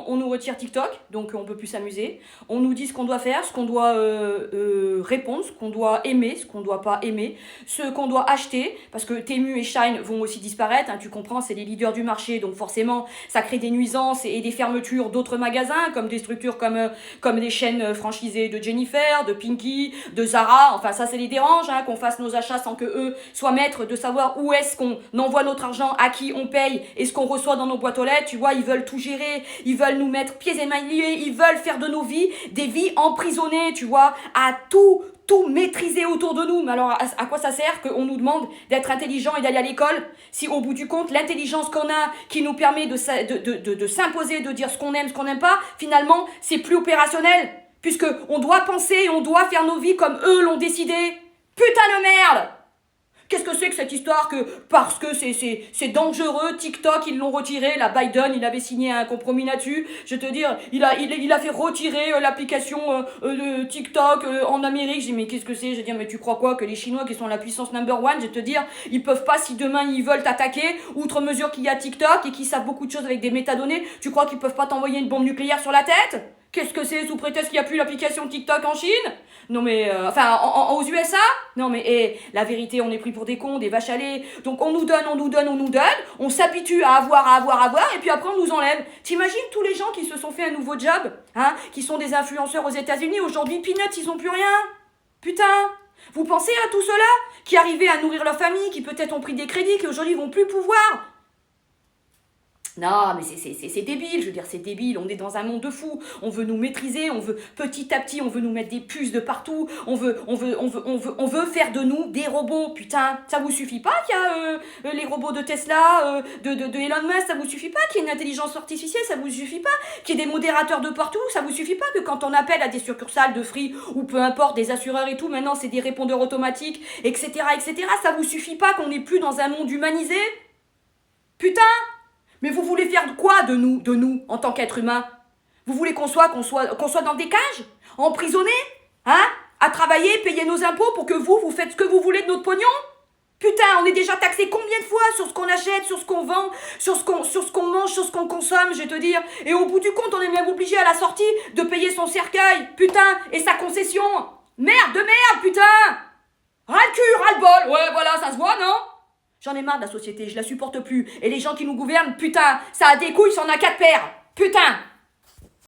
On nous retire TikTok, donc on peut plus s'amuser. On nous dit ce qu'on doit faire, ce qu'on doit répondre, ce qu'on doit aimer, ce qu'on doit pas aimer, ce qu'on doit acheter, parce que Temu et Shine vont aussi disparaître, hein, tu comprends, c'est les leaders du marché, donc forcément ça crée des nuisances et des fermetures d'autres magasins, comme des structures comme des chaînes franchisées de Jennifer, de Pinky, de Zara, enfin ça les dérange, hein, qu'on fasse nos achats sans que eux soient maîtres de savoir où est-ce qu'on envoie notre argent, à qui on paye et ce qu'on reçoit dans nos boîtes aux lettres, tu vois, ils veulent tout gérer, ils veulent nous mettre pieds et mains liés, ils veulent faire de nos vies des vies emprisonnées, tu vois, à tout maîtriser autour de nous. Mais alors, à quoi ça sert qu'on nous demande d'être intelligent et d'aller à l'école si au bout du compte, l'intelligence qu'on a, qui nous permet de s'imposer, de dire ce qu'on aime, ce qu'on n'aime pas, finalement, c'est plus opérationnel, puisque on doit penser, on doit faire nos vies comme eux l'ont décidé. Putain de merde! Qu'est-ce que c'est que cette histoire que parce que c'est dangereux, TikTok, ils l'ont retiré, la Biden, il avait signé un compromis là-dessus, je te dire, il a fait retirer l'application de TikTok en Amérique, je dis mais qu'est-ce que c'est, je dis mais tu crois quoi, que les Chinois qui sont la puissance number one, je te dire, ils peuvent pas, si demain ils veulent t'attaquer, outre mesure qu'il y a TikTok et qu'ils savent beaucoup de choses avec des métadonnées, tu crois qu'ils peuvent pas t'envoyer une bombe nucléaire sur la tête? Qu'est-ce que c'est sous prétexte qu'il n'y a plus l'application TikTok en Chine? Non mais, aux USA? Non mais, la vérité, on est pris pour des cons, des vaches à lait. Donc on nous donne, on s'habitue à avoir, et puis après on nous enlève. T'imagines tous les gens qui se sont fait un nouveau job, hein, qui sont des influenceurs aux États-Unis, aujourd'hui, peanuts, ils ont plus rien. Putain! Vous pensez à tout cela? Qui arrivaient à nourrir leur famille, qui peut-être ont pris des crédits, qui aujourd'hui vont plus pouvoir. Non, mais c'est débile, je veux dire, c'est débile, on est dans un monde de fous, on veut nous maîtriser, on veut, petit à petit, on veut nous mettre des puces de partout, on veut faire de nous des robots, putain, ça vous suffit pas qu'il y a les robots de Tesla, de Elon Musk, ça vous suffit pas qu'il y ait une intelligence artificielle, ça vous suffit pas qu'il y ait des modérateurs de partout, ça vous suffit pas que quand on appelle à des succursales de Free, ou peu importe, des assureurs et tout, maintenant c'est des répondeurs automatiques, etc., ça vous suffit pas qu'on n'est plus dans un monde humanisé? Putain! Mais vous voulez faire quoi de nous, en tant qu'être humain? Vous voulez qu'on soit dans des cages? Emprisonnés? Hein? À travailler, payer nos impôts pour que vous faites ce que vous voulez de notre pognon? Putain, on est déjà taxé combien de fois sur ce qu'on achète, sur ce qu'on vend, sur ce qu'on mange, sur ce qu'on consomme, je vais te dire. Et au bout du compte, on est même obligé à la sortie de payer son cercueil, putain, et sa concession. Merde de merde, putain! Ras le cul, ras le bol. Ouais, voilà, ça se voit, non? J'en ai marre de la société, je la supporte plus. Et les gens qui nous gouvernent, putain, ça a des couilles, ça en a 4 paires. Putain!